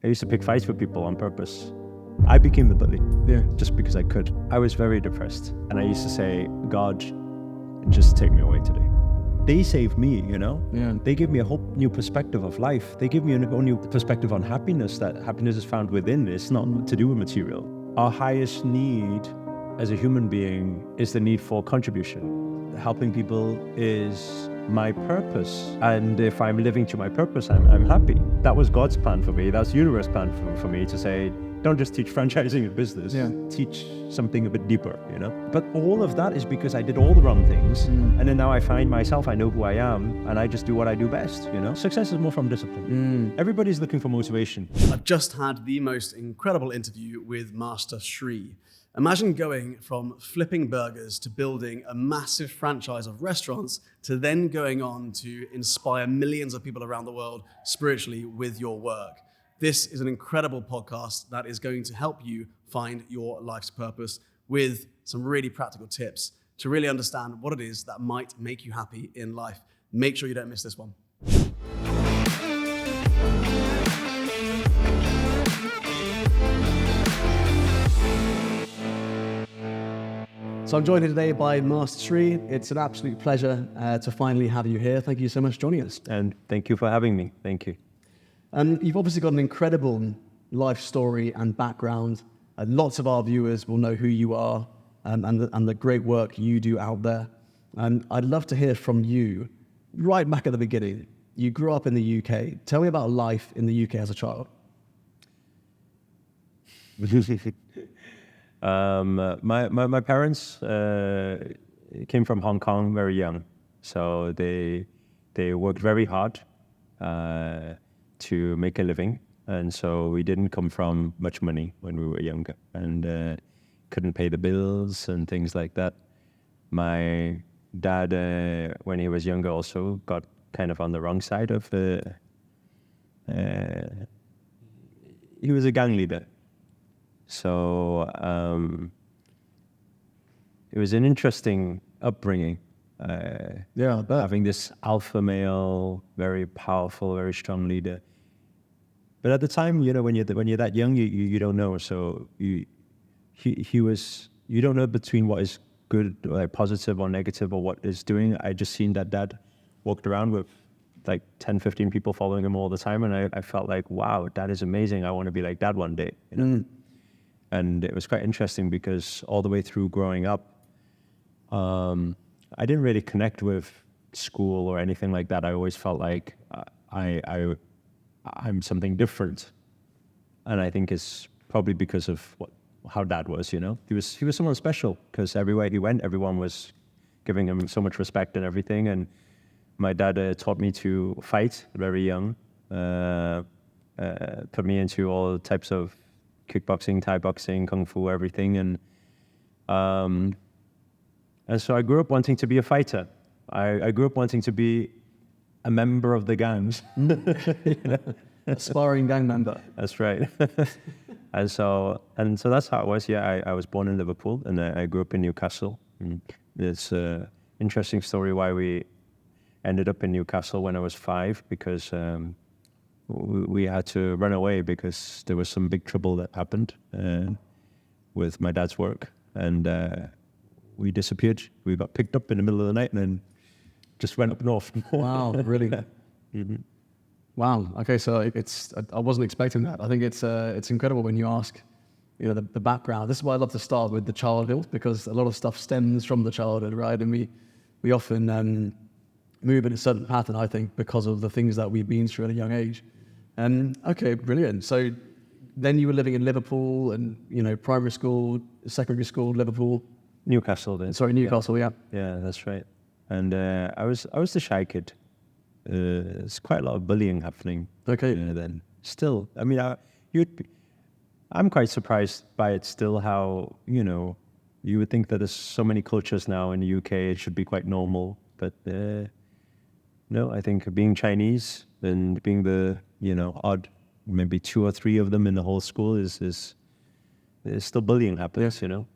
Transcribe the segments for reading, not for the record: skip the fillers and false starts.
I used to pick fights with people on purpose. I became the bully, just because I could. I was very depressed, and I used to say, God, just take me away today. They saved me, you know? Yeah. They give me a whole new perspective of life. They give me a whole new perspective on happiness, that happiness is found within. It's not to do with material. Our highest need as a human being is the need for contribution. Helping people is my purpose. And if I'm living to my purpose, I'm happy. That was God's plan for me. That's the universe's plan for me to say, don't just teach franchising and business, teach something a bit deeper, you know? But all of that is because I did all the wrong things. And then now I find myself, I know who I am, and I just do what I do best, you know? Success is more from discipline. Everybody's looking for motivation. I've just had the most incredible interview with Master Sri. Imagine going from flipping burgers to building a massive franchise of restaurants to then going on to inspire millions of people around the world spiritually with your work. This is an incredible podcast that is going to help you find your life's purpose with some really practical tips to really understand what it is that might make you happy in life. Make sure you don't miss this one. So I'm joined here today by Master Sri. It's an absolute pleasure to finally have you here. Thank you so much for joining us. And thank you for having me. Thank you. And you've obviously got an incredible life story and background. Lots of our viewers will know who you are and the great work you do out there. And I'd love to hear from you right back at the beginning. You grew up in the UK. Tell me about life in the UK as a child. My parents came from Hong Kong very young, so they worked very hard to make a living, and so we didn't come from much money when we were younger, and couldn't pay the bills and things like that. My dad, when he was younger, also got kind of on the wrong side of the. He was a gang leader. So it was an interesting upbringing. I bet. Having this alpha male, very powerful, very strong leader. But at the time, you know, when you're that young, you don't know. So he was, you don't know between what is good, like positive or negative, or what is doing. I just seen that dad walked around with like 10, 15 people following him all the time, and I felt like, wow, that is amazing. I want to be like dad one day. You know? And it was quite interesting because all the way through growing up, I didn't really connect with school or anything like that. I always felt like I'm something different, and I think it's probably because of how dad was. You know, he was someone special because everywhere he went, everyone was giving him so much respect and everything. And my dad taught me to fight very young, put me into all types of kickboxing, Thai boxing, kung fu, everything, and so I grew up wanting to be a fighter. I grew up wanting to be a member of the gangs. You know? Aspiring gang member. That's right. and so that's how it was. Yeah, I was born in Liverpool, and I grew up in Newcastle. And it's an interesting story why we ended up in Newcastle when I was 5, because we had to run away because there was some big trouble that happened with my dad's work, and we disappeared. We got picked up in the middle of the night and then just went up north. Wow, really? Mm-hmm. Wow. Okay, so I wasn't expecting that. I think it's incredible when you ask, you know, the background. This is why I love to start with the childhood, because a lot of stuff stems from the childhood, right? And we often move in a certain pattern, I think, because of the things that we've been through at a young age. Okay, brilliant. So then you were living in Liverpool, and, you know, primary school, secondary school, Liverpool. Newcastle then. Sorry, Newcastle, yeah. Yeah, that's right. And I was the shy kid. There's quite a lot of bullying happening. Okay. Then still, I mean, I'm quite surprised by it still. How, you know, you would think that there's so many cultures now in the UK, it should be quite normal, but no, I think being Chinese and being the, you know, odd, maybe 2 or 3 of them in the whole school is still bullying happens, you know,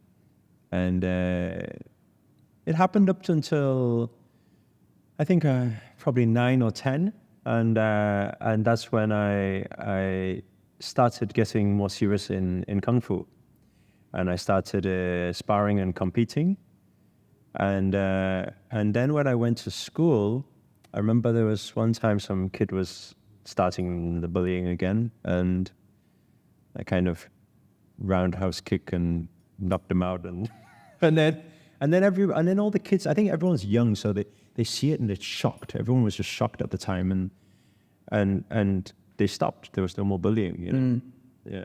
and it happened up until I think probably 9 or 10, and that's when I started getting more serious in Kung Fu. And I started sparring and competing. And then when I went to school, I remember there was one time some kid was starting the bullying again, and I kind of roundhouse kick and knocked him out, and then all the kids. I think everyone's young, so they see it and they're shocked. Everyone was just shocked at the time, and they stopped. There was no more bullying, you know. Yeah.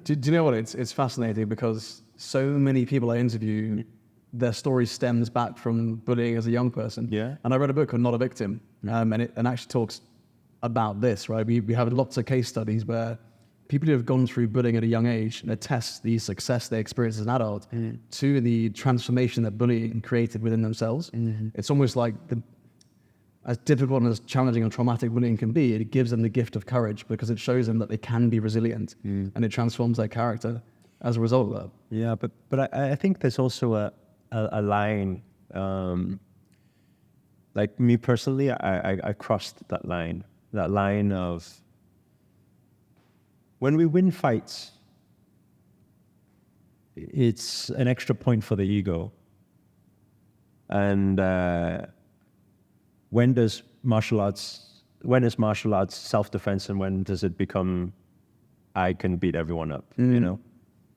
Do you know what? It's fascinating because so many people I interview, their story stems back from bullying as a young person. Yeah. And I read a book called Not a Victim, and it actually talks about this, right? We have lots of case studies where people who have gone through bullying at a young age and attest the success they experience as an adult to the transformation that bullying created within themselves. It's almost like as difficult and as challenging and traumatic bullying can be, it gives them the gift of courage because it shows them that they can be resilient and it transforms their character as a result of that. Yeah, but I think there's also a line, like me personally, I crossed that line of when we win fights, it's an extra point for the ego. And when is martial arts self-defense, and when does it become I can beat everyone up, you know?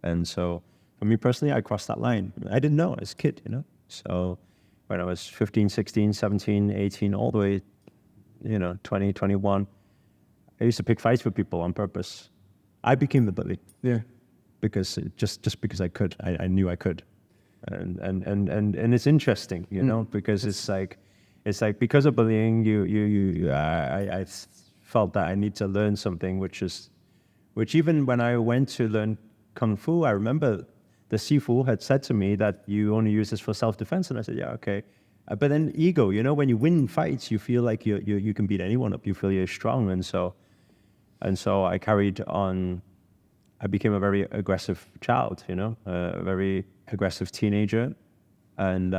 And so for me personally, I crossed that line. I didn't know as a kid, you know? So when I was 15, 16, 17, 18, all the way, 20, 21, I used to pick fights with people on purpose. I became the bully. Yeah. Because just because I could. I knew I could. And it's interesting, you know, because it's like because of bullying, I felt that I need to learn something, which even when I went to learn Kung Fu, I remember the Sifu had said to me that you only use this for self-defense, and I said, yeah, okay. But then ego, when you win fights, you feel like you can beat anyone up. You feel you're strong, and so I carried on. I became a very aggressive child, a very aggressive teenager, and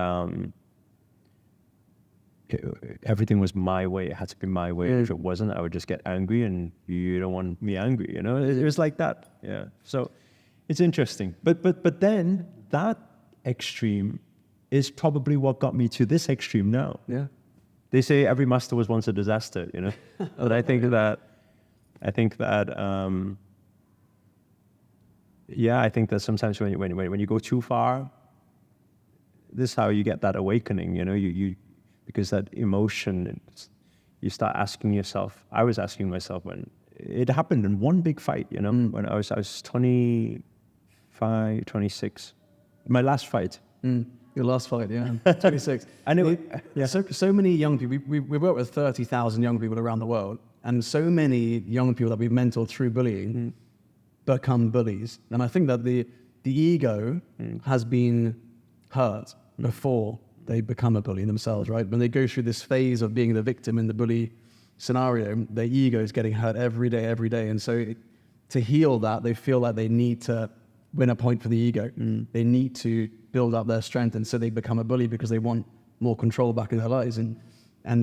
everything was my way. It had to be my way. If it wasn't, I would just get angry, and you don't want me angry, It was like that, yeah. So it's interesting. But then that extreme is probably what got me to this extreme now. Yeah. They say every master was once a disaster, But I think that sometimes when you go too far, this is how you get that awakening, you because that emotion, you start asking yourself. I was asking myself when it happened in one big fight, when I was 25, 26, my last fight. Your last fight, yeah, 26. And so many young people. We work with 30,000 young people around the world, and so many young people that we've mentored through bullying become bullies. And I think that the ego has been hurt before they become a bully themselves, right? When they go through this phase of being the victim in the bully scenario, their ego is getting hurt every day. And so to heal that, they feel like they need to win a point for the ego. They need to build up their strength, and so they become a bully because they want more control back in their lives. And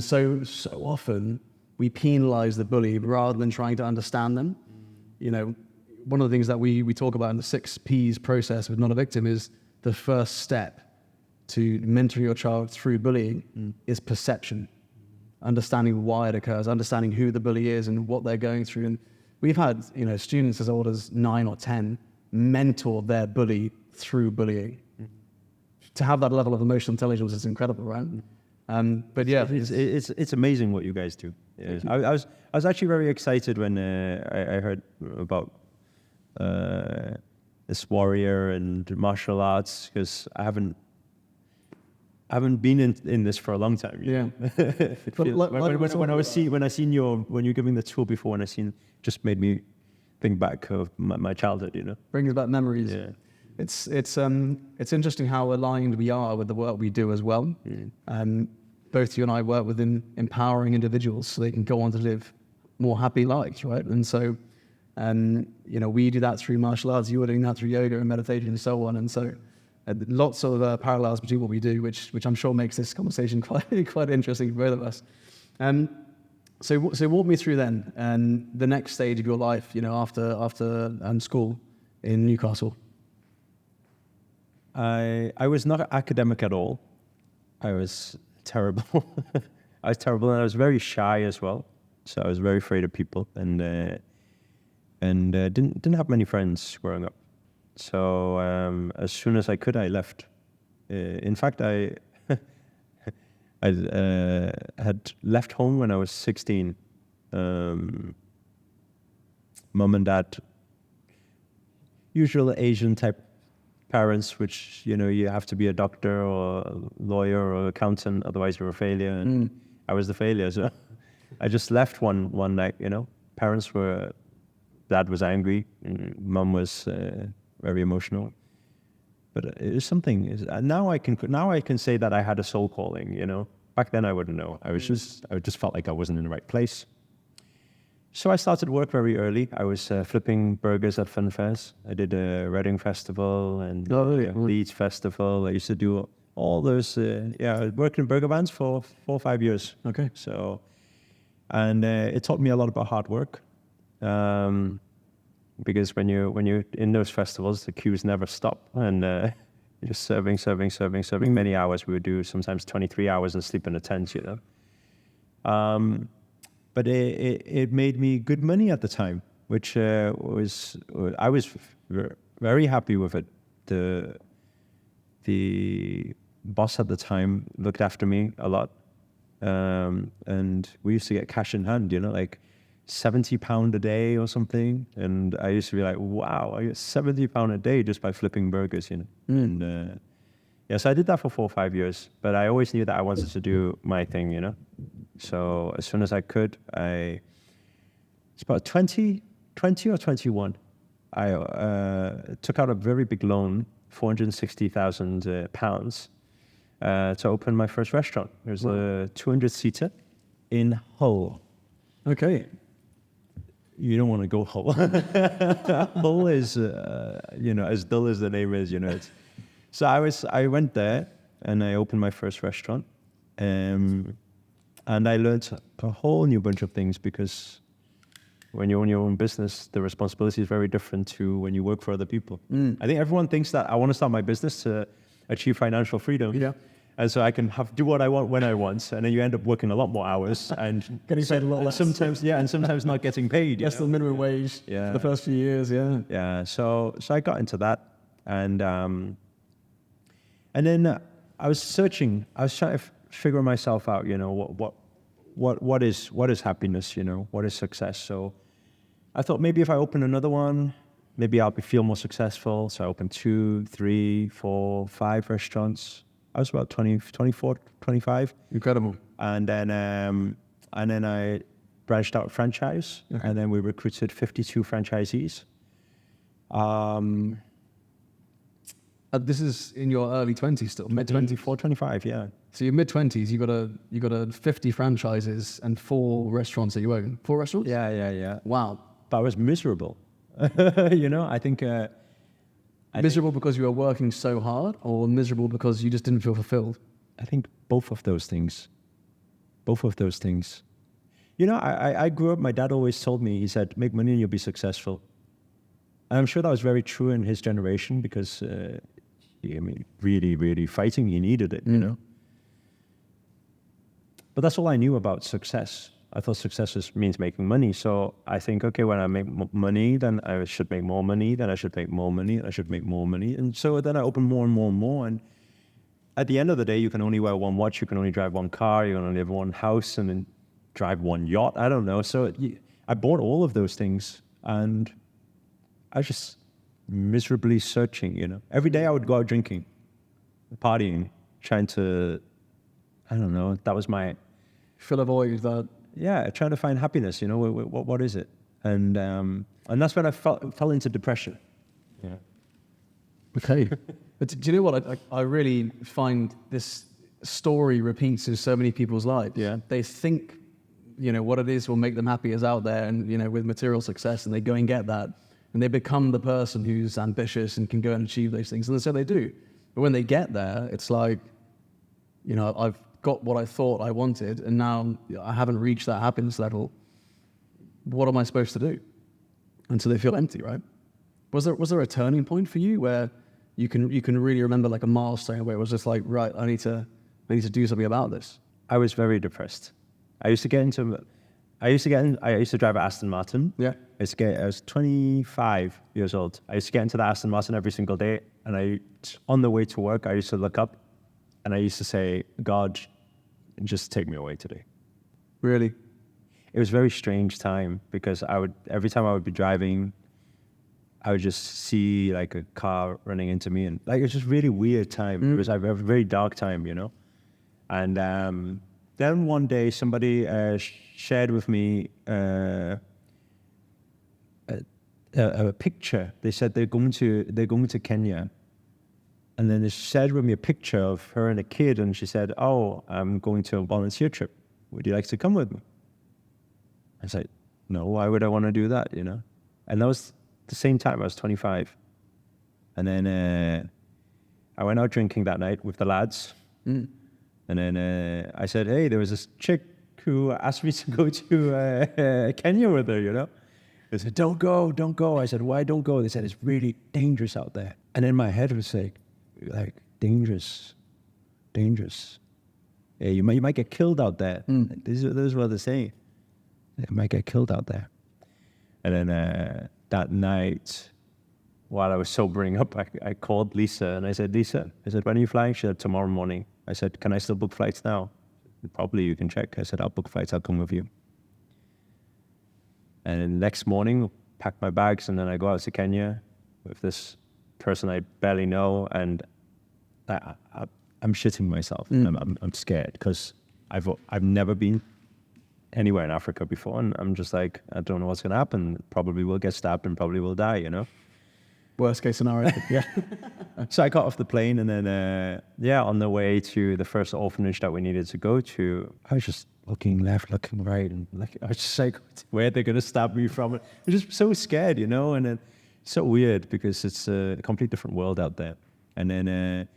so often we penalize the bully rather than trying to understand them. One of the things that we talk about in the 6 Ps process with Not a Victim is the first step to mentor your child through bullying is perception, understanding why it occurs, understanding who the bully is and what they're going through. And we've had students as old as 9 or 10 mentor their bully through bullying. To have that level of emotional intelligence is incredible, right? But yeah, it's amazing what you guys do. Yeah. I was actually very excited when I heard about this warrior and martial arts, because I haven't been in this for a long time. Yeah. When you're giving the tour before, when I seen, just made me think back of my childhood. Brings back memories. Yeah. It's interesting how aligned we are with the work we do as well. Both you and I work within empowering individuals so they can go on to live more happy lives, right? And so, we do that through martial arts. You are doing that through yoga and meditation and so on. And so, lots of parallels between what we do, which I'm sure makes this conversation quite interesting for both of us. So walk me through then, and the next stage of your life, after school in Newcastle. I was not academic at all. I was terrible. I was terrible, and I was very shy as well. So I was very afraid of people, and didn't have many friends growing up. So as soon as I could, I left. In fact, I had left home when I was 16. Mom and dad, usual Asian type parents, which, you have to be a doctor or a lawyer or accountant, otherwise you're a failure. And I was the failure. So I just left one night, dad was angry, mom was very emotional. But it's something. Now I can say that I had a soul calling. Back then I wouldn't know. I just felt like I wasn't in the right place. So I started work very early. I was flipping burgers at fun fairs. I did a Reading Festival and Leeds Festival. I used to do all those. I worked in burger vans for 4 or 5 years. Okay. So, and it taught me a lot about hard work. Because when you're in those festivals, the queues never stop, and you're just serving many hours. We would do sometimes 23 hours and sleep in a tent, But it made me good money at the time, which I was very happy with it. The boss at the time looked after me a lot, and we used to get cash in hand, like £70 a day or something, and I used to be like, wow, I get £70 a day just by flipping burgers, And so I did that for 4 or 5 years, but I always knew that I wanted to do my thing, So as soon as I could, it's about 20 or 21, I took out a very big loan, £460,000, to open my first restaurant. It was a 200-seater in Hull. Okay. You don't want to go Hull. Hull is, as dull as the name is, So I went there and I opened my first restaurant, and I learned a whole new bunch of things, because when you own your own business, the responsibility is very different to when you work for other people. I think everyone thinks that I want to start my business to achieve financial freedom. Yeah. And so I can do what I want when I want, and then you end up working a lot more hours and getting paid a lot less. Sometimes not getting paid. Less than minimum wage for the first few years. Yeah. Yeah. So I got into that, and then I was searching. I was trying to figure myself out. What is happiness? What is success? So I thought maybe if I open another one, maybe I'll feel more successful. So I opened 2, 3, 4, 5 restaurants. I was about 24, 25. Incredible. And then I branched out franchise, and then we recruited 52 franchisees. This is in your early 20s still, mid 20s. 24, 25, yeah. So your mid 20s, you got a 50 franchises and 4 restaurants that you own. 4 restaurants? Yeah. Wow. But I was miserable. I think. Miserable because you were working so hard, or miserable because you just didn't feel fulfilled? I think both of those things. I grew up, my dad always told me, he said, make money and you'll be successful. And I'm sure that was very true in his generation, because, really, really fighting, he needed it, But that's all I knew about success. I thought success means making money. So I think, okay, when I make money, then I should make more money, then I should make more money, I should make more money. And so then I opened more and more and more. And at the end of the day, you can only wear one watch, you can only drive one car, you can only live in one house, and then drive one yacht. I don't know. So I bought all of those things, and I was just miserably searching, Every day I would go out drinking, partying, trying to, I don't know, that was my... Fill a void that... Yeah, trying to find happiness, what is it? And that's when I fell into depression. Yeah. Okay. But do you know what? I really find this story repeats in so many people's lives. Yeah. They think, what it is will make them happy is out there, and, with material success, and they go and get that, and they become the person who's ambitious and can go and achieve those things. And so they do. But when they get there, it's like, I've got what I thought I wanted, and now I haven't reached that happiness level. What am I supposed to do? And so they feel empty, right? Was there a turning point for you where you can really remember like a milestone where it was just like, right, I need to do something about this? I was very depressed. I used to drive an Aston Martin. Yeah. I was 25 years old. I used to get into the Aston Martin every single day, and on the way to work, I used to look up, and I used to say, God, just take me away today. Really? It was a very strange time because every time I would be driving, I would just see like a car running into me, and like it was just really weird time. It was like a very dark time, And then one day somebody shared with me a picture. They said they're going to Kenya, and then they shared with me a picture of her and a kid, and she said, "Oh, I'm going to a volunteer trip. Would you like to come with me?" I said, "No, why would I want to do that?" And that was the same time I was 25, and then I went out drinking that night with the lads. And then I said, "Hey, there was this chick who asked me to go to Kenya with her, They said, don't go. I said, why don't go? They said, it's really dangerous out there. And in my head it was like dangerous. Yeah, you might get killed out there. This is what they're saying. You might get killed out there. And then that night, while I was sobering up, I called Lisa and I said, Lisa, when are you flying? She said, tomorrow morning. I said, can I still book flights now? Probably you can check. I said, I'll book flights, I'll come with you. And then the next morning, pack my bags, and then I go out to Kenya with this person I barely know, and I'm shitting myself. I'm scared because I've never been anywhere in Africa before, and I'm just like, I don't know what's going to happen. Probably will get stabbed and probably will die, Worst case scenario. Yeah. So I got off the plane, and then, on the way to the first orphanage that we needed to go to, I was just looking left, looking right, and I was just like, where are they going to stab me from? I was just so scared, and then so weird because it's a complete different world out there. And then,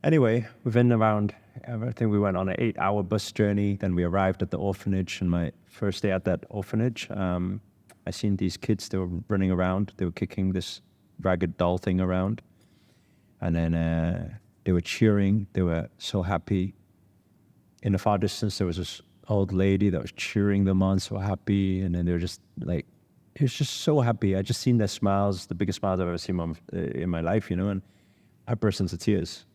anyway, I think we went on an 8-hour bus journey. Then we arrived at the orphanage, and my first day at that orphanage, I seen these kids, they were running around, they were kicking this ragged doll thing around, and then they were cheering, they were so happy. In the far distance there was this old lady that was cheering them on, so happy, and then they were just like, it was just so happy. I just seen their smiles, the biggest smiles I've ever seen in my life, and I burst into tears.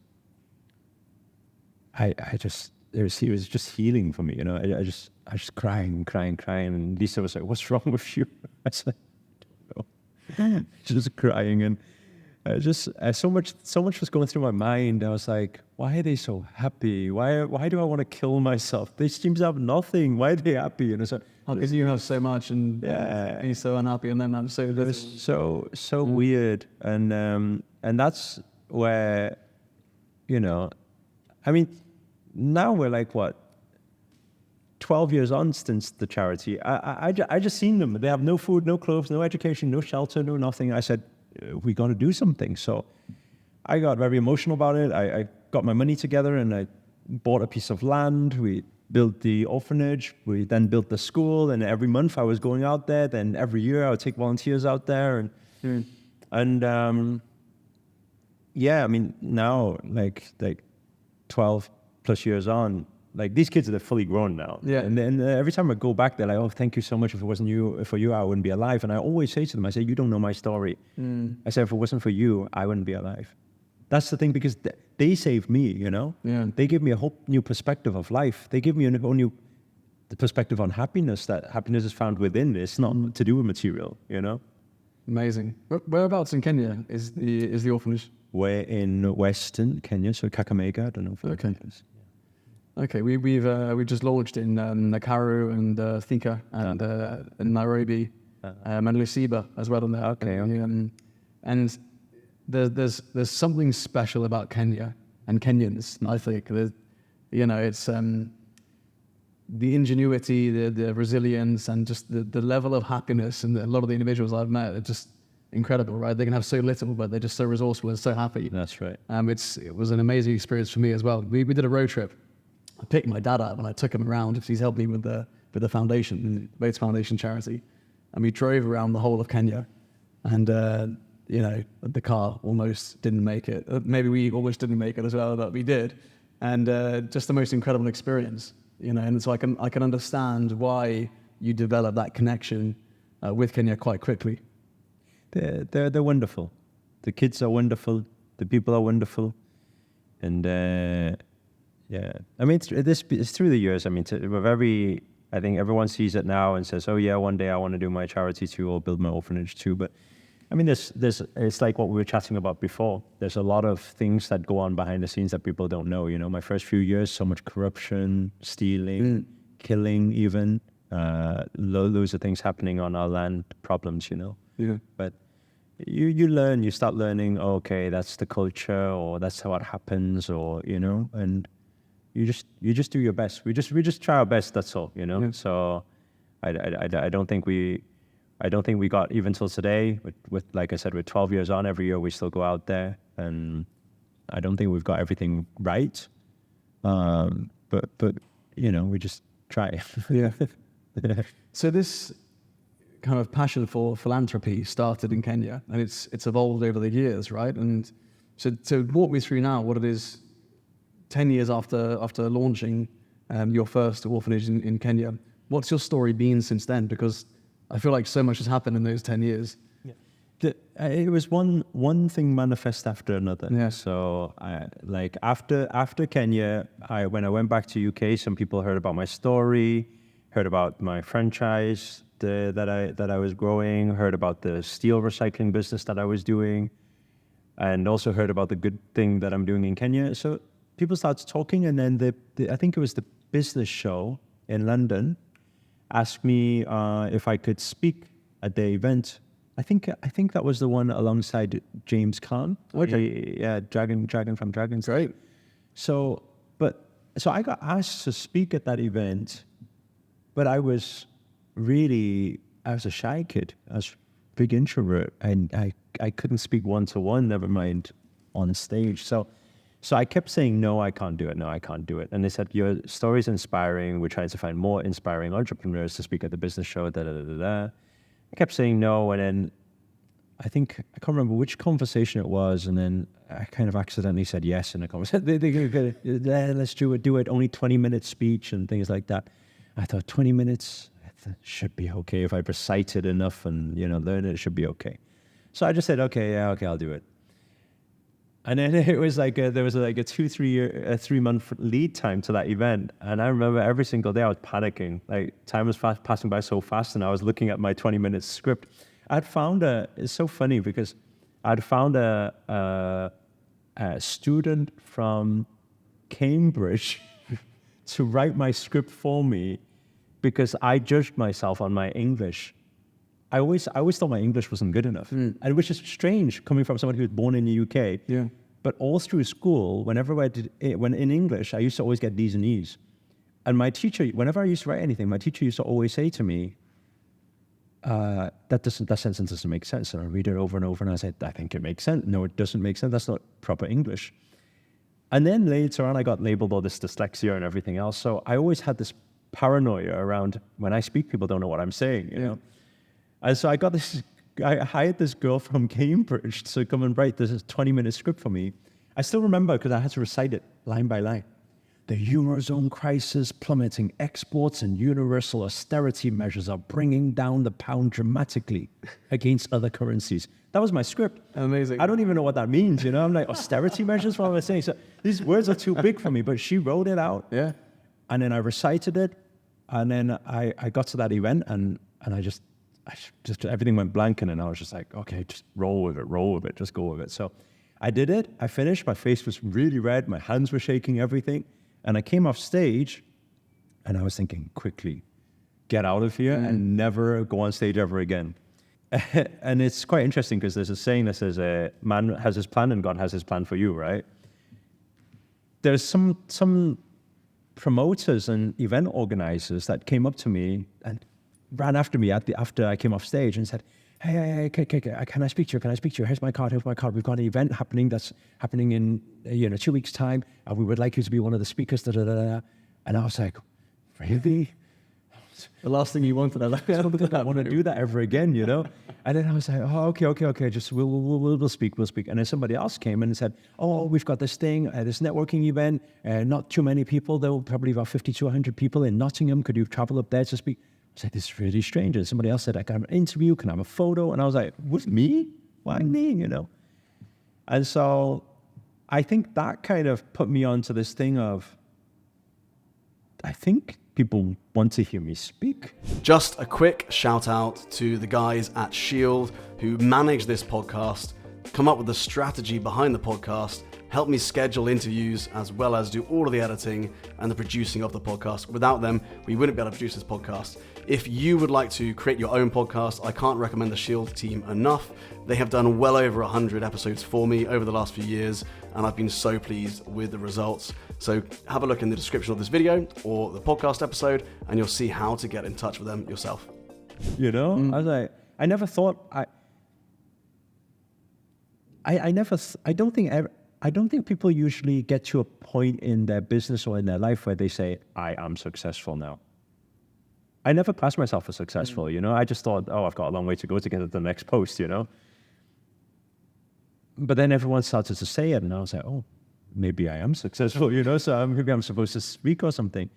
It was just healing for me, I was just crying, and Lisa was like, what's wrong with you? I said, just crying, and so much was going through my mind. I was like, why are they so happy? Why do I want to kill myself? They seem to have nothing. Why are they happy? And so, because you have so much, and you're so unhappy, and then I'm so little. It was so weird, and that's where, I mean, now we're like what, 12 years on since the charity. I just seen them. They have no food, no clothes, no education, no shelter, no nothing. I said, we got to do something. So I got very emotional about it. I got my money together and I bought a piece of land. We built the orphanage. We then built the school. And every month I was going out there. Then every year I would take volunteers out there. And I mean, now like 12 plus years on, like these kids are fully grown now. Yeah. And then every time I go back, they're like, oh, thank you so much. If it wasn't for you, I wouldn't be alive. And I always say to them, I say, you don't know my story. I say, if it wasn't for you, I wouldn't be alive. That's the thing, because they saved me, Yeah. They gave me a whole new perspective of life. They give me a whole new perspective on happiness, that happiness is found within. It's not to do with material, Amazing. Whereabouts in Kenya is the orphanage? We're in Western Kenya, so Kakamega. I don't know if okay. Okay, we've just launched in Nakuru and Thika and Nairobi, and Lusiba as well on there. Okay. And there's something special about Kenya and Kenyans. I think it's the ingenuity, the resilience, and just the level of happiness. And a lot of the individuals I've met are just incredible, right? They can have so little, but they're just so resourceful and so happy. That's right. It was an amazing experience for me as well. We did a road trip picked my dad up and I took him around because he's helped me with the foundation, the Bates Foundation charity. And we drove around the whole of Kenya. And, the car almost didn't make it. Maybe we almost didn't make it as well, but we did. And just the most incredible experience, And so I can understand why you develop that connection with Kenya quite quickly. They're wonderful. The kids are wonderful. The people are wonderful. And I mean, it's through the years. I mean, I think everyone sees it now and says, "Oh yeah, one day I want to do my charity too, or build my orphanage too." But I mean, it's like what we were chatting about before. There's a lot of things that go on behind the scenes that people don't know. My first few years, so much corruption, stealing, killing, even loads of things happening on our land, problems. Yeah. But you start learning. Okay, that's the culture, or that's how it happens, or and you just do your best. We just try our best. That's all. Yeah. So I don't think we got even till today. With like I said, we're 12 years on. Every year we still go out there, and I don't think we've got everything right. But we just try. Yeah. So this kind of passion for philanthropy started in Kenya, and it's evolved over the years, right? And so walk me through now what it is 10 years after launching your first orphanage in Kenya. What's your story been since then? Because I feel like so much has happened in those 10 years. Yeah. It was one thing manifest after another. Yeah. So after Kenya, when I went back to UK, some people heard about my story, heard about my franchise that I was growing, heard about the steel recycling business that I was doing, and also heard about the good thing that I'm doing in Kenya. So people started talking, and then I think it was the business show in London asked me if I could speak at the event. I think that was the one alongside James Caan. Okay. Yeah, Dragon from Dragons. Great. So I got asked to speak at that event, but I was a shy kid. I was a big introvert, and I couldn't speak one-to-one, never mind on stage. So I kept saying, no, I can't do it. No, I can't do it. And they said, your story's inspiring. We're trying to find more inspiring entrepreneurs to speak at the business show, I kept saying no, and then I can't remember which conversation it was, and then I kind of accidentally said yes in a conversation. Let's do it, only 20-minute speech and things like that. I thought 20 minutes should be okay. If I recite it enough and learn it should be okay. So I just said, okay, I'll do it. And then it was like there was like a 3 month lead time to that event, and I remember every single day I was panicking. Like time was passing by so fast, and I was looking at my 20-minute script. It's so funny because I'd found a student from Cambridge to write my script for me because I judged myself on my English. I always thought my English wasn't good enough, and which is strange coming from someone who was born in the UK. Yeah. But all through school, whenever when in English, I used to always get D's and E's. And my teacher, whenever I used to write anything, my teacher used to always say to me, that sentence doesn't make sense. And I read it over and over, and I said, I think it makes sense. No, it doesn't make sense. That's not proper English. And then later on, I got labeled all this dyslexia and everything else. So I always had this paranoia around when I speak, people don't know what I'm saying, you know? And so I hired this girl from Cambridge to come and write this 20-minute script for me. I still remember because I had to recite it line by line. The Eurozone crisis, plummeting exports, and universal austerity measures are bringing down the pound dramatically against other currencies. That was my script. Amazing. I don't even know what that means, I'm like, austerity measures? What am I saying? So these words are too big for me, but she wrote it out. Yeah. And then I recited it, and then I got to that event, and I just everything went blank, and then I was just like, okay, just roll with it, just go with it. So I did it, I finished, my face was really red, my hands were shaking, everything. And I came off stage, and I was thinking, quickly, get out of here and never go on stage ever again. And it's quite interesting because there's a saying that says, man has his plan and God has his plan for you, right? There's some promoters and event organizers that came up to me and ran after me after I came off stage and said, hey, can I speak to you? Here's my card. We've got an event happening that's happening in 2 weeks' time, and we would like you to be one of the speakers. And I was like, really? The last thing you wanted, I don't want to do that ever again, you know? And then I was like, oh, okay, just we'll speak. And then somebody else came and said, oh, we've got this thing, this networking event, not too many people, though, probably about 50 to 100 people in Nottingham. Could you travel up there to speak? I was like, this is really strange. And somebody else said, I can have an interview, can I have a photo? And I was like, with me? Why me, you know? And so I think that kind of put me onto this thing of, I think people want to hear me speak. Just a quick shout out to the guys at Shield who manage this podcast, come up with the strategy behind the podcast, help me schedule interviews, as well as do all of the editing and the producing of the podcast. Without them, we wouldn't be able to produce this podcast. If you would like to create your own podcast, I can't recommend the Shield team enough. They have done well over 100 episodes for me over the last few years, and I've been so pleased with the results. So have a look in the description of this video or the podcast episode, and you'll see how to get in touch with them yourself. You know, I was like, I never thought, I don't think people usually get to a point in their business or in their life where they say, I am successful now. I never classed myself as successful, you know? I just thought, oh, I've got a long way to go to get to the next post, you know? But then everyone started to say it, and I was like, oh, maybe I am successful, you know? So maybe I'm supposed to speak or something.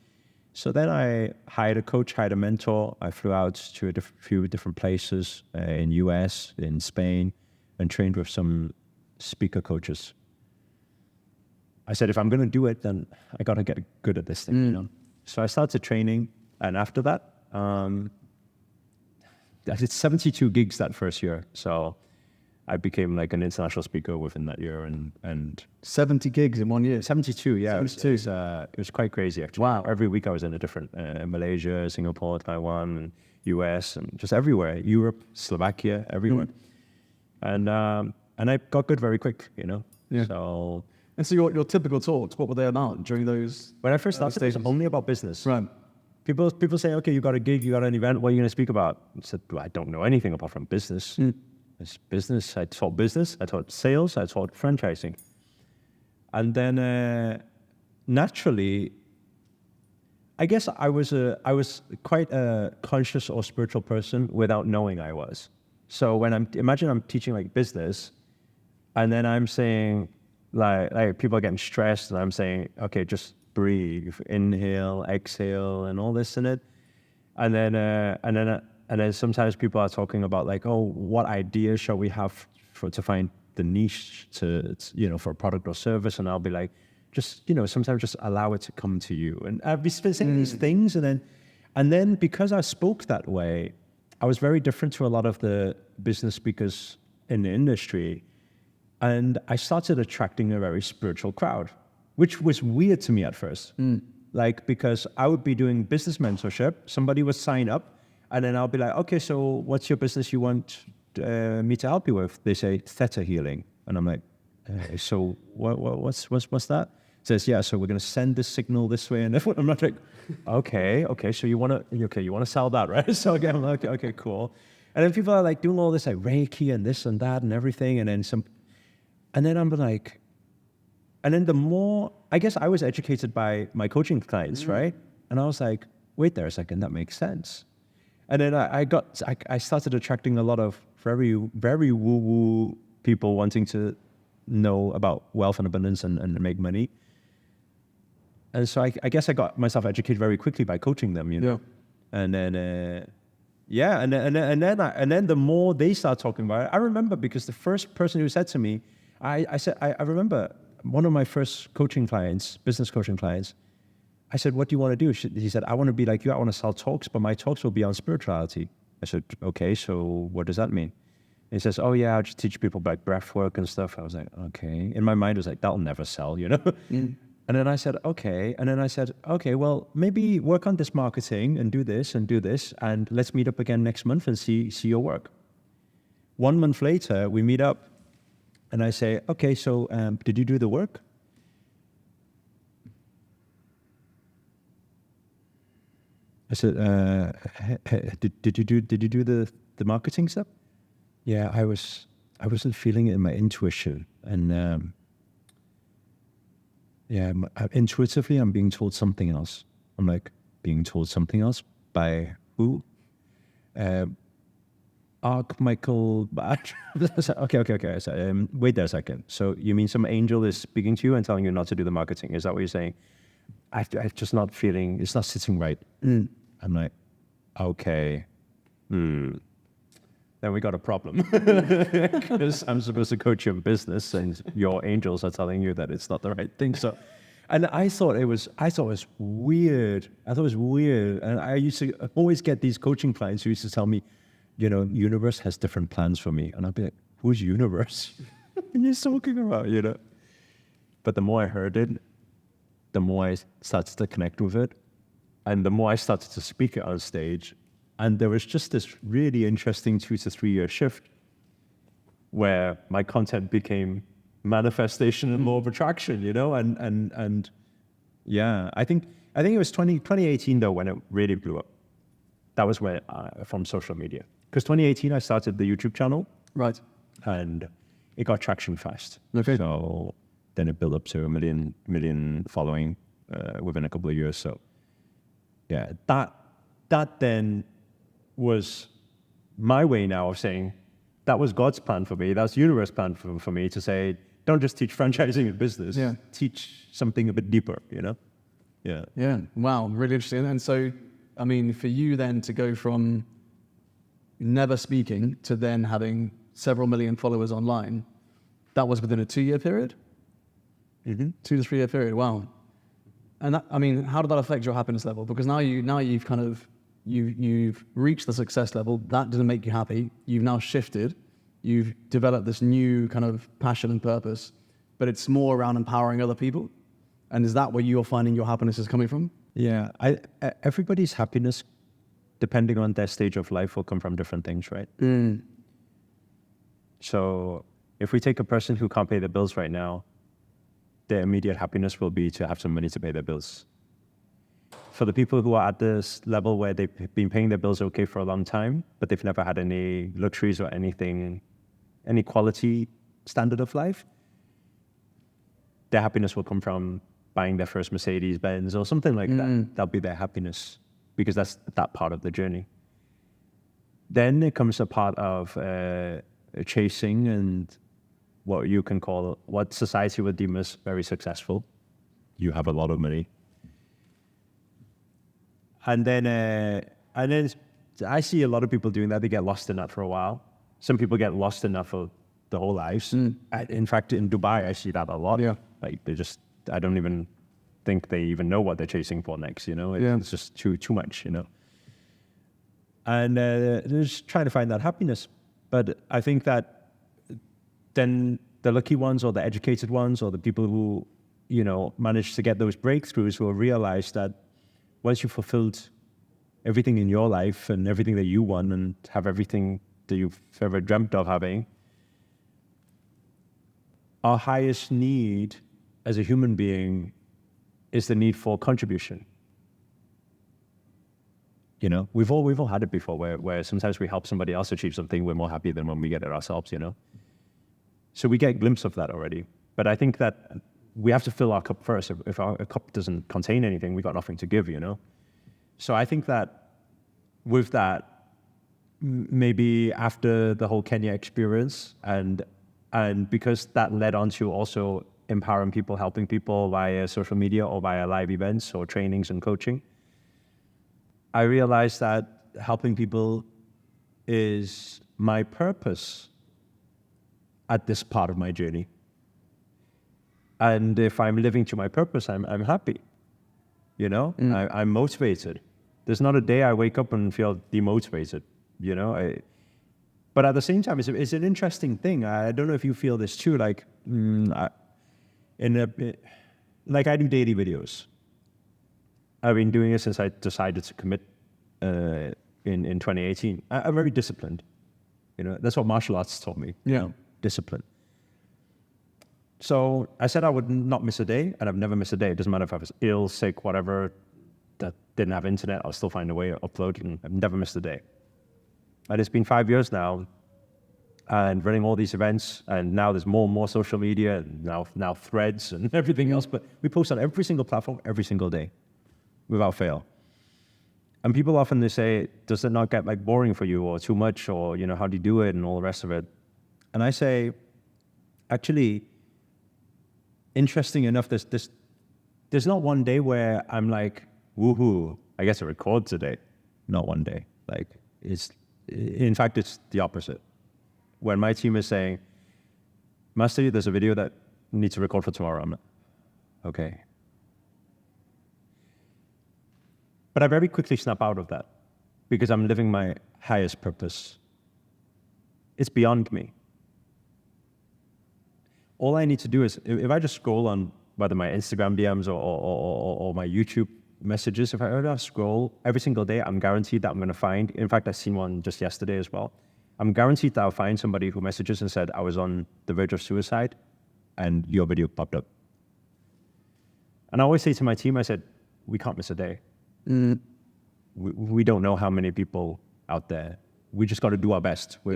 So then I hired a coach, hired a mentor. I flew out to a few different places in US, in Spain, and trained with some speaker coaches. I said, if I'm going to do it, then I got to get good at this thing, you know? So I started training, and after that, I did 72 gigs that first year. So I became like an international speaker within that year, and 70 gigs in 1 year. 72, yeah. 72. It was quite crazy, actually. Wow. Every week I was in a different, Malaysia, Singapore, Taiwan, and US, and just everywhere. Europe, Slovakia, everywhere. And I got good very quick, you know? Yeah. So... And so your typical talks, what were they about during those? When I first started, it was only about business. Right. People say, okay, you got a gig, you got an event, what are you going to speak about? I said, well, I don't know anything apart from business. It's business. I taught sales, I taught franchising. And then naturally, I guess I was quite a conscious or spiritual person without knowing I was. So when imagine I'm teaching like business, and then I'm saying, like people are getting stressed, and I'm saying, okay, just breathe, inhale, exhale, and all this in it. And then sometimes people are talking about like, oh, what ideas shall we have to find the niche to for a product or service? And I'll be like, just sometimes just allow it to come to you. And I've been saying these things, and then because I spoke that way, I was very different to a lot of the business speakers in the industry. And I started attracting a very spiritual crowd, which was weird to me at first. Like, because I would be doing business mentorship, somebody would sign up, and then I'll be like, okay, so what's your business you want me to help you with? They say theta healing. And I'm like, so what's that? It says, yeah, so we're going to send this signal this way. And I'm not like, okay, so you want to sell that, right? So again, I'm like, okay, cool. And then people are like doing all this like Reiki and this and that and everything. And then I'm like, and then the more, I guess I was educated by my coaching clients, right? And I was like, wait there a second, that makes sense. And then I started attracting a lot of very, very woo-woo people wanting to know about wealth and abundance and make money. And so I guess I got myself educated very quickly by coaching them, you know? Yeah. And then, and then the more they start talking about it, I remember because the first person who said to me, I remember one of my first coaching clients, business coaching clients, I said, what do you want to do? He said, I want to be like you. I want to sell talks, but my talks will be on spirituality. I said, okay, so what does that mean? And he says, oh yeah, I'll just teach people about breath work and stuff. I was like, okay. In my mind, I was like, that'll never sell, you know? And then I said, okay. And then I said, okay, well, maybe work on this marketing and do this, and let's meet up again next month and see your work. 1 month later, we meet up, and I say, okay, so did you do the work? I said, did you do the marketing stuff? Yeah, I wasn't feeling it in my intuition, and intuitively I'm being told something else. I'm like, being told something else by who? Michael. Okay. I said, wait there a second. So you mean some angel is speaking to you and telling you not to do the marketing? Is that what you're saying? I'm just not feeling, it's not sitting right. I'm like, okay. Then we got a problem. Because I'm supposed to coach you in business and your angels are telling you that it's not the right thing. So, and I thought it was weird. And I used to always get these coaching clients who used to tell me, you know, universe has different plans for me. And I'd be like, who's universe? And you're talking about, you know. But the more I heard it, the more I started to connect with it. And the more I started to speak it on stage. And there was just this really interesting 2 to 3 year shift where my content became manifestation and law of attraction, you know? And yeah, I think it was 2018 though when it really blew up. That was where, from social media. Because 2018 I started the YouTube channel. Right. And it got traction fast. Okay. So then it built up to a million following within a couple of years. So yeah, that then was my way now of saying that was God's plan for me. That's the universe plan for me to say, don't just teach franchising and business. Yeah. Teach something a bit deeper, you know? Yeah. Yeah. Wow. Really interesting. And so, I mean, for you then to go from never speaking to then having several million followers online, that was within a 2-year period? 2 to 3 year period. Wow. And that, I mean, how did that affect your happiness level? Because now you've kind of, you've reached the success level. That didn't make you happy. You've now shifted. You've developed this new kind of passion and purpose, but it's more around empowering other people. And is that where you're finding your happiness is coming from? Yeah. Everybody's happiness, depending on their stage of life, will come from different things, right? So if we take a person who can't pay the bills right now, their immediate happiness will be to have some money to pay their bills. For the people who are at this level where they've been paying their bills okay for a long time, but they've never had any luxuries or anything, any quality standard of life, their happiness will come from buying their first Mercedes Benz or something like that. That'll be their happiness because that's that part of the journey. Then it comes a part of chasing and what you can call, what society would deem as very successful. You have a lot of money. And then I see a lot of people doing that. They get lost in that for a while. Some people get lost in that for the whole lives. In fact, in Dubai, I see that a lot. Yeah. Like I don't even think they even know what they're chasing for next, you know? It's just too much, you know? And they're just trying to find that happiness. But I think that then the lucky ones or the educated ones or the people who, you know, manage to get those breakthroughs will realize that once you've fulfilled everything in your life and everything that you want and have everything that you've ever dreamt of having, our highest need as a human being is the need for contribution. You know, we've all had it before where sometimes we help somebody else achieve something, we're more happy than when we get it ourselves, you know? So we get a glimpse of that already. But I think that we have to fill our cup first. If our cup doesn't contain anything, we've got nothing to give, you know? So I think that with that, maybe after the whole Kenya experience and because that led on to also empowering people, helping people via social media or via live events or trainings and coaching, I realized that helping people is my purpose at this part of my journey. And if I'm living to my purpose, I'm happy, you know? I'm motivated. There's not a day I wake up and feel demotivated, you know? But at the same time, it's an interesting thing. I don't know if you feel this too, like, I do daily videos. I've been doing it since I decided to commit in 2018. I'm very disciplined. You know, that's what martial arts taught me. Yeah. You know, discipline. So I said I would not miss a day, and I've never missed a day. It doesn't matter if I was ill, sick, whatever, that didn't have internet, I'll still find a way to upload, and I've never missed a day. And it's been 5 years now, and running all these events, and now there's more and more social media, and now threads and everything else, but we post on every single platform every single day. without fail. And people often, they say, does it not get like boring for you or too much, or, you know, how do you do it and all the rest of it? And I say, actually, interesting enough, there's not one day where I'm like, woohoo, I get to record today. Not one day. Like, in fact, it's the opposite. When my team is saying, Master, there's a video that needs to record for tomorrow, I'm like, okay. But I very quickly snap out of that because I'm living my highest purpose. It's beyond me. All I need to do is, if I just scroll on whether my Instagram DMs or my YouTube messages, if I scroll every single day, I'm guaranteed that I'm going to find, in fact, I seen one just yesterday as well. I'm guaranteed that I'll find somebody who messages and said, I was on the verge of suicide and your video popped up. And I always say to my team, I said, we can't miss a day. We don't know how many people out there. We just got to do our best. We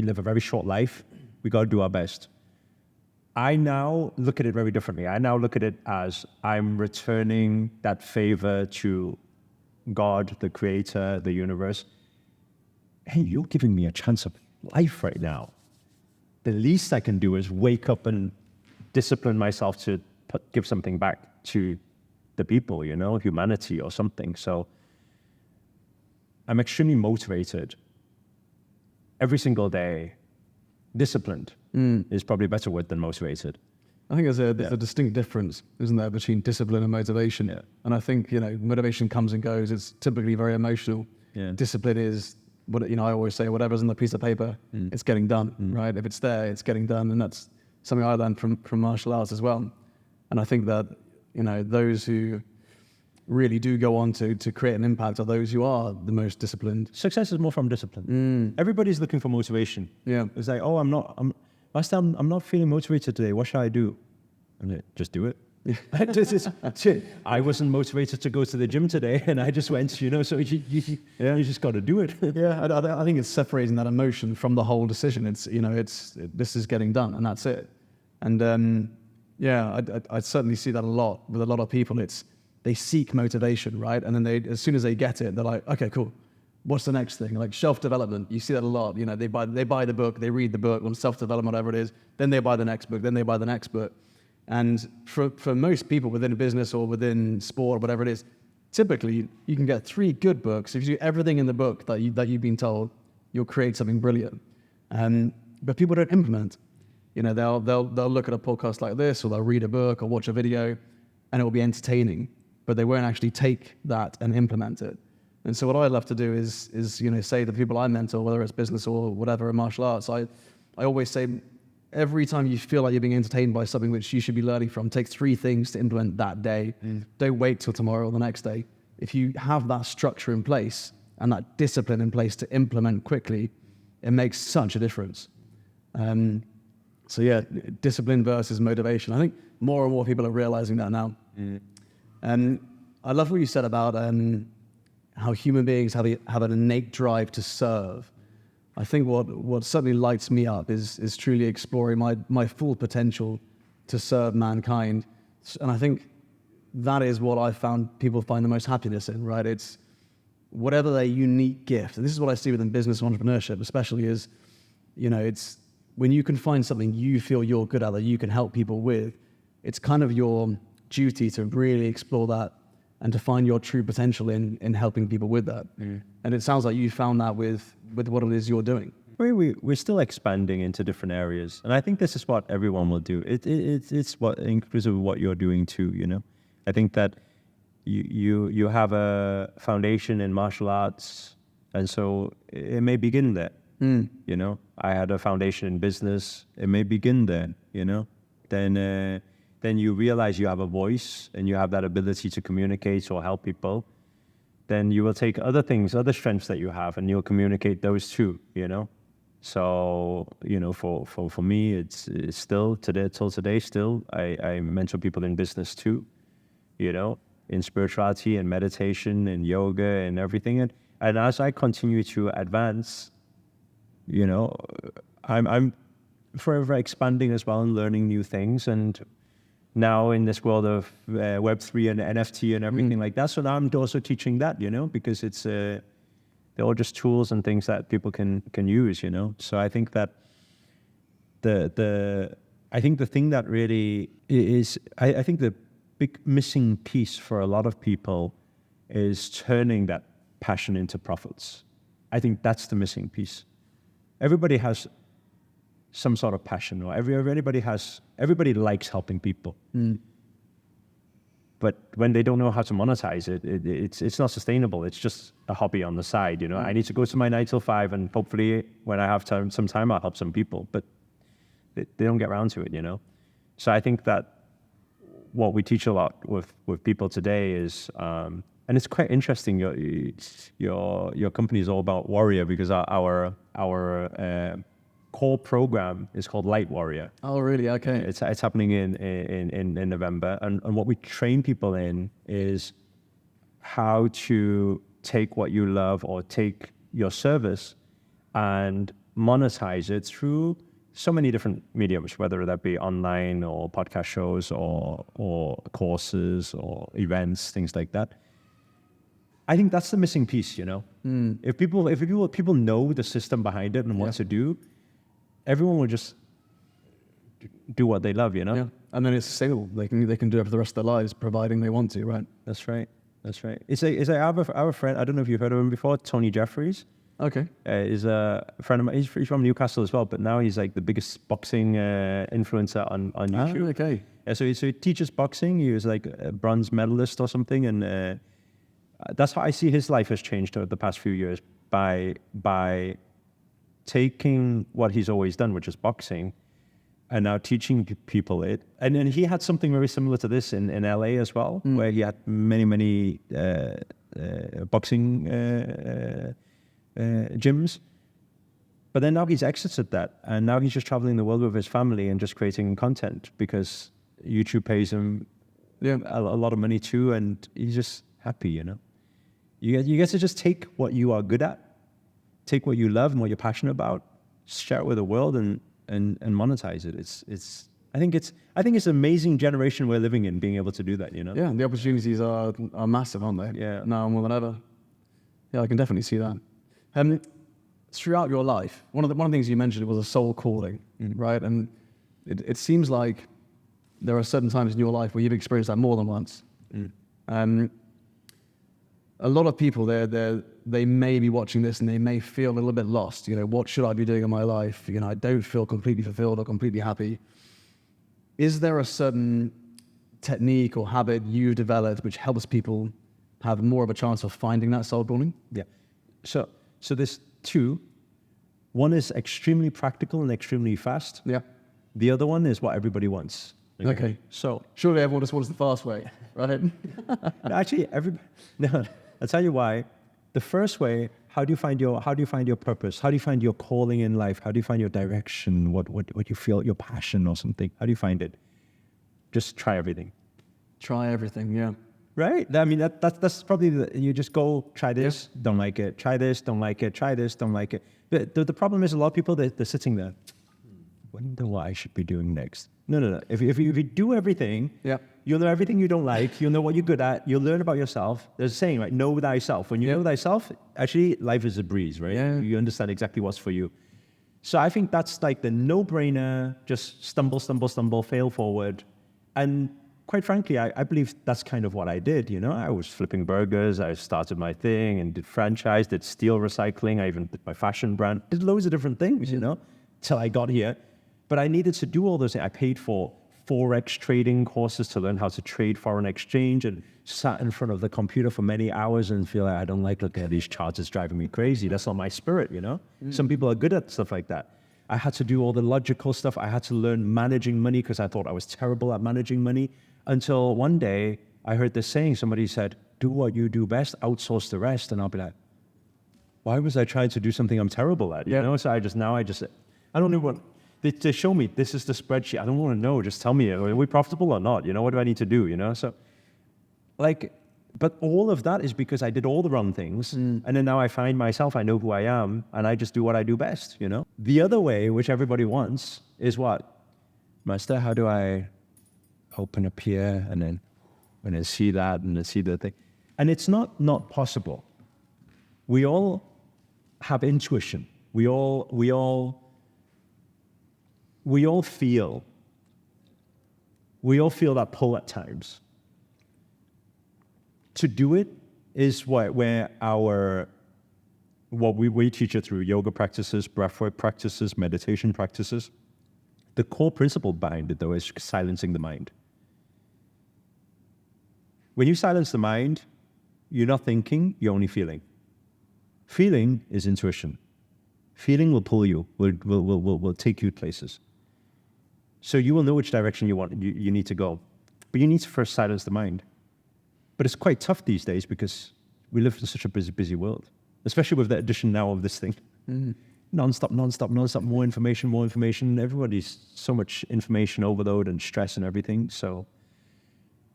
live a very short life. We got to do our best. I now look at it very differently. I now look at it as I'm returning that favor to God, the creator, the universe. Hey, you're giving me a chance of life right now. The least I can do is wake up and discipline myself to give something back to the people, you know, humanity or something. So I'm extremely motivated every single day. Disciplined is probably a better word than motivated. I think there's a distinct difference, isn't there, between discipline and motivation? Yeah. And I think, you know, motivation comes and goes. It's typically very emotional. Yeah. Discipline is, what, you know, I always say, whatever's on the piece of paper, it's getting done, right? If it's there, it's getting done. And that's something I learned from martial arts as well. And I think that, you know, those who really do go on to create an impact are those who are the most disciplined. Success is more from discipline. Everybody's looking for motivation. Yeah. It's like, oh, I'm not feeling motivated today. What should I do? I'm like, just do it. I wasn't motivated to go to the gym today, and I just went, you know, so you just got to do it. Yeah, I think it's separating that emotion from the whole decision. It's, you know, this is getting done, and that's it. And yeah, I certainly see that a lot with a lot of people. They seek motivation, right? And then as soon as they get it, they're like, okay, cool. What's the next thing? Like self-development, you see that a lot. You know, they buy the book, they read the book on self-development, whatever it is. Then they buy the next book. Then they buy the next book. And for most people within a business or within sport, whatever it is, typically you can get 3 good books. If you do everything in the book that you've been told, you'll create something brilliant. But people don't implement. You know, they'll look at a podcast like this, or they'll read a book or watch a video, and it will be entertaining, but they won't actually take that and implement it. And so what I love to do is you know, say to the people I mentor, whether it's business or whatever in martial arts, I always say, every time you feel like you're being entertained by something which you should be learning from, take 3 things to implement that day. Don't wait till tomorrow or the next day. If you have that structure in place and that discipline in place to implement quickly, it makes such a difference. So yeah, discipline versus motivation. I think more and more people are realizing that now. I love what you said about how human beings have an innate drive to serve. I think what certainly lights me up is truly exploring my full potential to serve mankind. And I think that is what I found people find the most happiness in, right? It's whatever their unique gift. And this is what I see within business and entrepreneurship especially is, you know, it's when you can find something you feel you're good at that you can help people with, it's kind of your duty to really explore that and to find your true potential in helping people with that. And it sounds like you found that with what it is you're doing. We're still expanding into different areas, and I think this is what everyone will do. It's what inclusive of what you're doing too. You know, I think that you have a foundation in martial arts, and so it may begin there. You know, I had a foundation in business. It may begin there. You know, then you realize you have a voice and you have that ability to communicate or help people. Then you will take other things, other strengths that you have, and you'll communicate those too, you know? So, you know, for me, it's still today, till today, still, I mentor people in business too, you know, in spirituality and meditation and yoga and everything. And as I continue to advance, you know, I'm forever expanding as well and learning new things. And now in this world of Web3 and NFT and everything like that. So now I'm also teaching that, because it's they're all just tools and things that people can use, So I think that I think the thing that really is, I think the big missing piece for a lot of people is turning that passion into profits. I think that's the missing piece. Everybody has some sort of passion, or everybody likes helping people. But when they don't know how to monetize it, it's not sustainable. It's just a hobby on the side, I need to go to my 9 till 5, and hopefully when I have some time, I'll help some people. But they don't get around to it, So I think that what we teach a lot with people today is, and it's quite interesting. Your company is all about warrior, because our core program is called Light Warrior. Oh, really? Okay. It's happening in November, and what we train people in is how to take what you love or take your service and monetize it through so many different mediums, whether that be online or podcast shows or courses or events, things like that. I think that's the missing piece, If people know the system behind it and what to do, everyone will just do what they love, Yeah, and then it's sustainable. They can do it for the rest of their lives, providing they want to, right? That's right. It's I have a friend. I don't know if you've heard of him before. Tony Jeffries. Okay. Is a friend of mine. He's from Newcastle as well, but now he's like the biggest boxing influencer on YouTube. Ah, okay. So he teaches boxing. He was like a bronze medalist or something, and that's how I see his life has changed over the past few years by taking what he's always done, which is boxing, and now teaching people it. And then he had something very similar to this in LA as well, where he had many boxing gyms. But then now he's exited that, and now he's just traveling the world with his family and just creating content because YouTube pays him a lot of money too, and he's just happy, You get to just take what you are good at, take what you love and what you're passionate about, share it with the world, and monetize it. I think it's an amazing generation we're living in, being able to do that. Yeah, the opportunities are massive, aren't they? Yeah. Now more than ever. Yeah, I can definitely see that. Throughout your life, one of the things you mentioned was a soul calling, right? And it seems like there are certain times in your life where you've experienced that more than once. A lot of people, they may be watching this and they may feel a little bit lost. What should I be doing in my life? I don't feel completely fulfilled or completely happy. Is there a certain technique or habit you developed which helps people have more of a chance of finding that soul calling? Yeah. So there's two. One is extremely practical and extremely fast. Yeah. The other one is what everybody wants. Okay. So surely everyone just wants the fast way, right? Actually, no. I'll tell you why. The first way, how do you find your purpose? How do you find your calling in life? How do you find your direction? What you feel, your passion or something? How do you find it? Just try everything. Try everything, yeah. Right? I mean, that's probably you just go, try this, don't like it. Try this, don't like it. Try this, don't like it. But the problem is a lot of people, they're sitting there, wonder what I should be doing next. No. If you do everything, you'll know everything you don't like. You'll know what you're good at. You'll learn about yourself. There's a saying, right? Know thyself. When you know thyself, actually, life is a breeze, right? Yeah. You understand exactly what's for you. So I think that's like the no-brainer. Just stumble, fail forward. And quite frankly, I believe that's kind of what I did. I was flipping burgers. I started my thing and did franchise, did steel recycling. I even did my fashion brand. Did loads of different things, till I got here. But I needed to do all those things. I paid for Forex trading courses to learn how to trade foreign exchange, and sat in front of the computer for many hours and feel like I don't like looking at these charts. It's driving me crazy. That's not my spirit, Some people are good at stuff like that. I had to do all the logical stuff. I had to learn managing money because I thought I was terrible at managing money. Until one day I heard this saying, somebody said, do what you do best, outsource the rest. And I'll be like, why was I trying to do something I'm terrible at? So I don't know what, they show me, this is the spreadsheet. I don't want to know, just tell me, are we profitable or not? What do I need to do? So but all of that is because I did all the wrong things. And then now I find myself, I know who I am, and I just do what I do best, The other way, which everybody wants, is what? Master, how do I open up here and then see that and then see the thing. And it's not possible. We all have intuition. We all feel that pull at times. To do it is where what we teach it through yoga practices, breathwork practices, meditation practices. The core principle behind it, though, is silencing the mind. When you silence the mind, you're not thinking, you're only feeling. Feeling is intuition. Feeling will pull you, will take you places. So you will know which direction you need to go. But you need to first silence the mind. But it's quite tough these days because we live in such a busy world, especially with the addition now of this thing. Mm-hmm. Non-stop, more information. Everybody's so much information overload and stress and everything. So,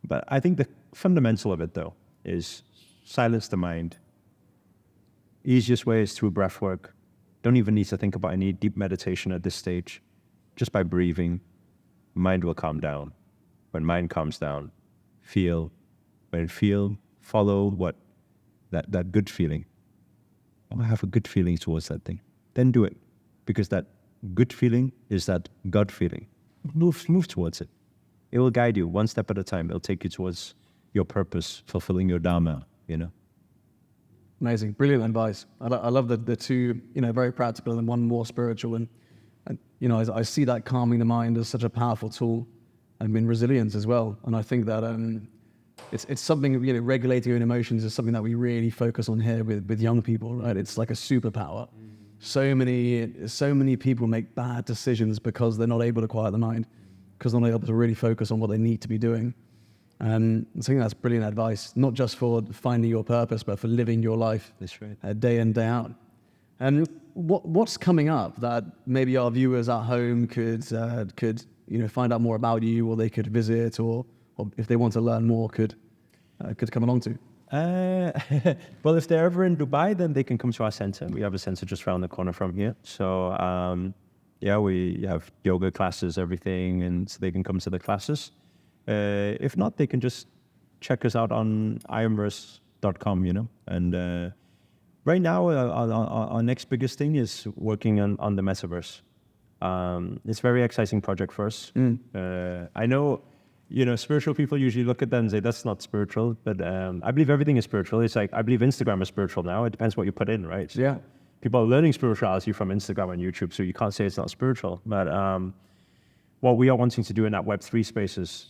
but I think the fundamental of it, though, is silence the mind. Easiest way is through breath work. Don't even need to think about any deep meditation at this stage. Just by breathing, mind will calm down. When mind calms down, feel. When feel, follow what that good feeling. I have a good feeling towards that thing. Then do it, because that good feeling is that gut feeling. Move towards it. It will guide you one step at a time. It'll take you towards your purpose, fulfilling your dharma. Amazing, brilliant advice. I love the two, very practical and one more spiritual. And I see that calming the mind as such a powerful tool, and in resilience as well. And I think that it's something, regulating your own emotions is something that we really focus on here with young people, right? It's like a superpower. So many people make bad decisions because they're not able to quiet the mind, because they're not able to really focus on what they need to be doing. And I think that's brilliant advice, not just for finding your purpose, but for living your life. That's right. Day in, day out. And what's coming up that maybe our viewers at home could find out more about you, or they could visit, or if they want to learn more, could come along to? Well, if they're ever in Dubai, then they can come to our center. We have a center just around the corner from here. So, we have yoga classes, everything, and so they can come to the classes. If not, they can just check us out on iamverse.com, And right now, our next biggest thing is working on the metaverse. It's a very exciting project for us. I know, spiritual people usually look at that and say, that's not spiritual. But I believe everything is spiritual. It's like, I believe Instagram is spiritual now. It depends what you put in, right? So yeah. People are learning spirituality from Instagram and YouTube, so you can't say it's not spiritual. But what we are wanting to do in that Web3 space is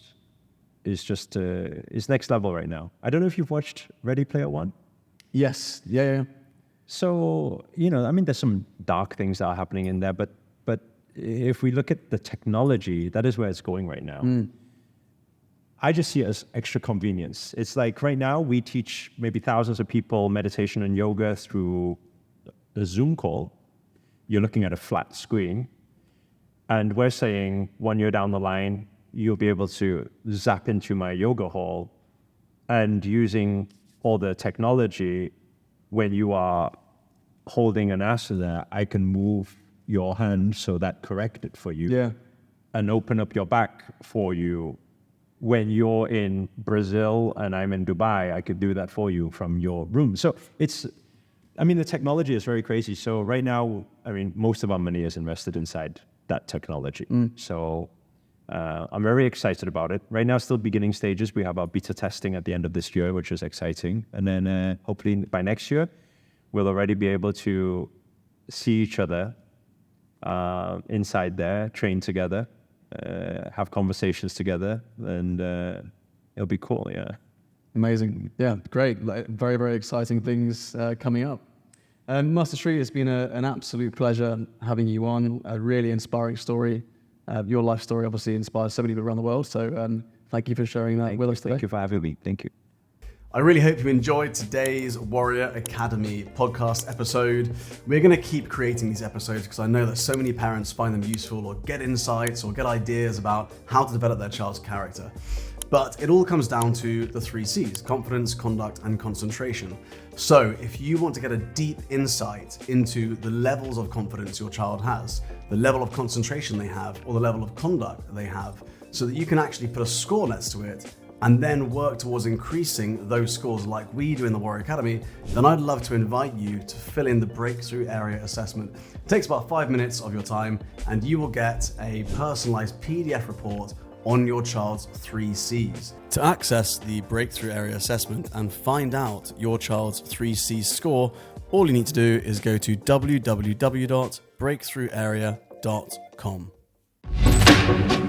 just is next level right now. I don't know if you've watched Ready Player One. Yes. Yeah. So, there's some dark things that are happening in there, but if we look at the technology, that is where it's going right now. I just see it as extra convenience. It's like right now we teach maybe thousands of people meditation and yoga through a Zoom call. You're looking at a flat screen, and we're saying 1 year down the line, you'll be able to zap into my yoga hall, and using all the technology, when you are holding an asana, I can move your hand so that correct it for you, and open up your back for you. When you're in Brazil and I'm in Dubai, I could do that for you from your room. So the technology is very crazy. So right now, most of our money is invested inside that technology. So I'm very excited about it. Right now, still beginning stages. We have our beta testing at the end of this year, which is exciting. And then hopefully by next year, we'll already be able to see each other inside there, train together, have conversations together, and it'll be cool, yeah. Amazing. Yeah, great. Very, very exciting things coming up. Master Sri, it's been an absolute pleasure having you on. A really inspiring story. Your life story obviously inspires so many people around the world. So thank you for sharing that with us today. Thank you for having me. Thank you. I really hope you enjoyed today's Warrior Academy podcast episode. We're going to keep creating these episodes because I know that so many parents find them useful, or get insights or get ideas about how to develop their child's character. But it all comes down to the 3 C's: confidence, conduct, and concentration. So if you want to get a deep insight into the levels of confidence your child has, the level of concentration they have, or the level of conduct they have, so that you can actually put a score next to it and then work towards increasing those scores like we do in the Warrior Academy, then I'd love to invite you to fill in the Breakthrough Area Assessment. It takes about 5 minutes of your time, and you will get a personalized PDF report on your child's 3 Cs. To access the Breakthrough Area Assessment and find out your child's 3 Cs score, all you need to do is go to www.breakthrougharea.com.